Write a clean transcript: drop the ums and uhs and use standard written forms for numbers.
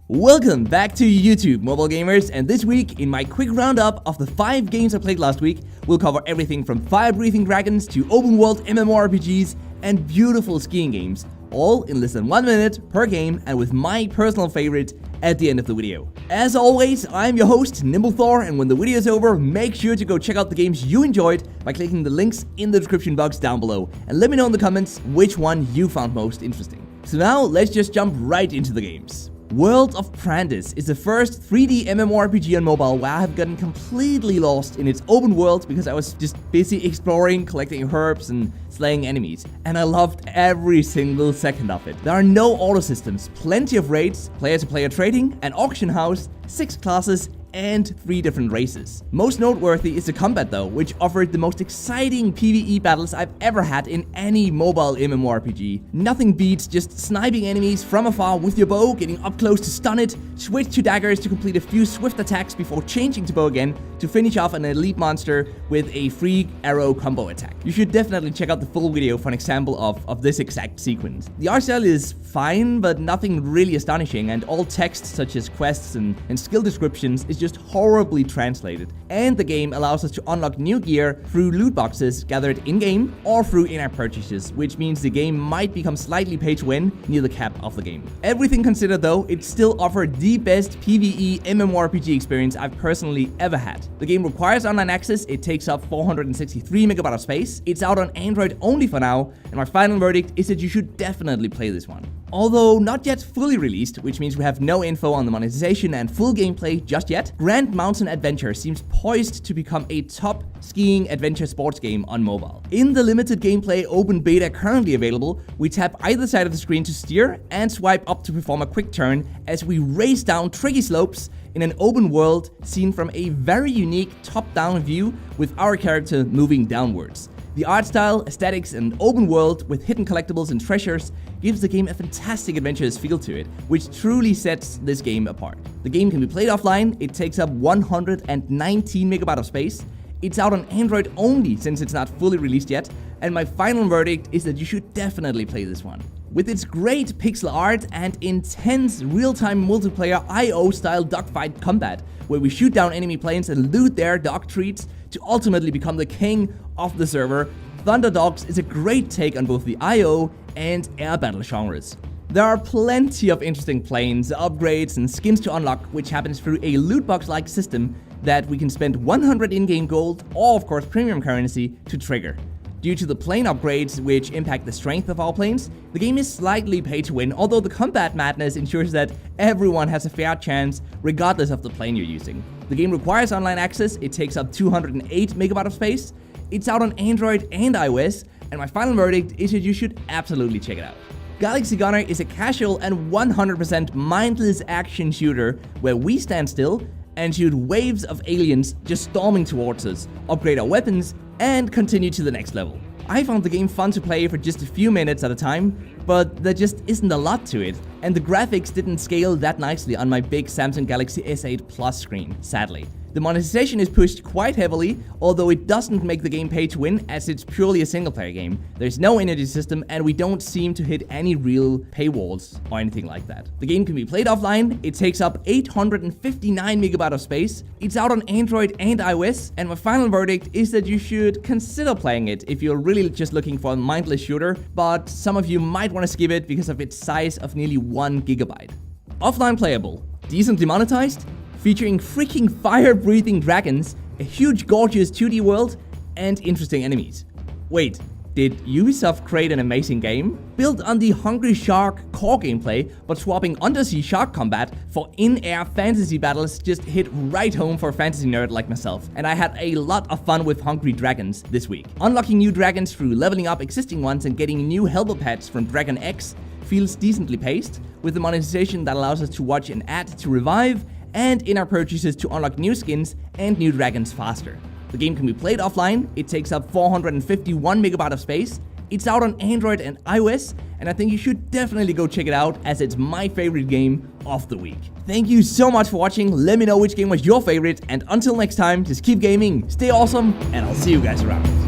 Welcome back to YouTube, mobile gamers, and this week, in my quick roundup of the 5 games I played last week, we'll cover everything from fire-breathing dragons to open-world MMORPGs and beautiful skiing games, all in less than 1 minute per game and with my personal favorite at the end of the video. As always, I'm your host, NimbleThor, and when the video is over, make sure to go check out the games you enjoyed by clicking the links in the description box down below, and let me know in the comments which one you found most interesting. So now, let's just jump right into the games. World of Prandis is the first 3D MMORPG on mobile where I have gotten completely lost in its open world because I was just busy exploring, collecting herbs, and slaying enemies, and I loved every single second of it. There are no auto systems, plenty of raids, player-to-player trading, an auction house, 6 classes, and 3 different races. Most noteworthy is the combat though, which offered the most exciting PvE battles I've ever had in any mobile MMORPG. Nothing beats just sniping enemies from afar with your bow, getting up close to stun it, switch to daggers to complete a few swift attacks before changing to bow again to finish off an elite monster with a free arrow combo attack. You should definitely check out the full video for an example of this exact sequence. The art style is fine, but nothing really astonishing, and all text such as quests and skill descriptions is just horribly translated. And the game allows us to unlock new gear through loot boxes gathered in-game or through in-app purchases, which means the game might become slightly pay-to-win near the cap of the game. Everything considered though, it still offered the best PvE MMORPG experience I've personally ever had. The game requires online access, it takes up 463 MB of space, it's out on Android only for now, and my final verdict is that you should definitely play this one. Although not yet fully released, which means we have no info on the monetization and full gameplay just yet, Grand Mountain Adventure seems poised to become a top skiing adventure sports game on mobile. In the limited gameplay open beta currently available, we tap either side of the screen to steer and swipe up to perform a quick turn as we race down tricky slopes in an open world seen from a very unique top-down view with our character moving downwards. The art style, aesthetics, and open world with hidden collectibles and treasures gives the game a fantastic adventurous feel to it, which truly sets this game apart. The game can be played offline, it takes up 119 MB of space, it's out on Android only since it's not fully released yet, and my final verdict is that you should definitely play this one. With its great pixel art and intense real-time multiplayer IO-style dogfight combat, where we shoot down enemy planes and loot their dog treats to ultimately become the king of the server, Thunderdogs is a great take on both the IO and air battle genres. There are plenty of interesting planes, upgrades, and skins to unlock, which happens through a loot box-like system that we can spend 100 in-game gold or of course premium currency to trigger. Due to the plane upgrades, which impact the strength of our planes, the game is slightly pay-to-win, although the combat madness ensures that everyone has a fair chance regardless of the plane you're using. The game requires online access, it takes up 208 MB of space, it's out on Android and iOS, and my final verdict is that you should absolutely check it out. Galaxy Gunner is a casual and 100% mindless action shooter where we stand still and shoot waves of aliens just storming towards us, upgrade our weapons, and continue to the next level. I found the game fun to play for just a few minutes at a time, but there just isn't a lot to it, and the graphics didn't scale that nicely on my big Samsung Galaxy S8 Plus screen, sadly. The monetization is pushed quite heavily, although it doesn't make the game pay to win as it's purely a single-player game. There's no energy system and we don't seem to hit any real paywalls or anything like that. The game can be played offline, it takes up 859 MB of space, it's out on Android and iOS, and my final verdict is that you should consider playing it if you're really just looking for a mindless shooter, but some of you might want to skip it because of its size of nearly 1 GB. Offline playable, decently monetized, featuring freaking fire-breathing dragons, a huge gorgeous 2D world, and interesting enemies. Wait, did Ubisoft create an amazing game? Built on the Hungry Shark core gameplay, but swapping undersea shark combat for in-air fantasy battles just hit right home for a fantasy nerd like myself, and I had a lot of fun with Hungry Dragons this week. Unlocking new dragons through leveling up existing ones and getting new helper pets from Dragon X feels decently paced, with the monetization that allows us to watch an ad to revive, and in-app purchases to unlock new skins and new dragons faster. The game can be played offline, it takes up 451 MB of space, it's out on Android and iOS, and I think you should definitely go check it out as it's my favorite game of the week. Thank you so much for watching, let me know which game was your favorite, and until next time, just keep gaming, stay awesome, and I'll see you guys around.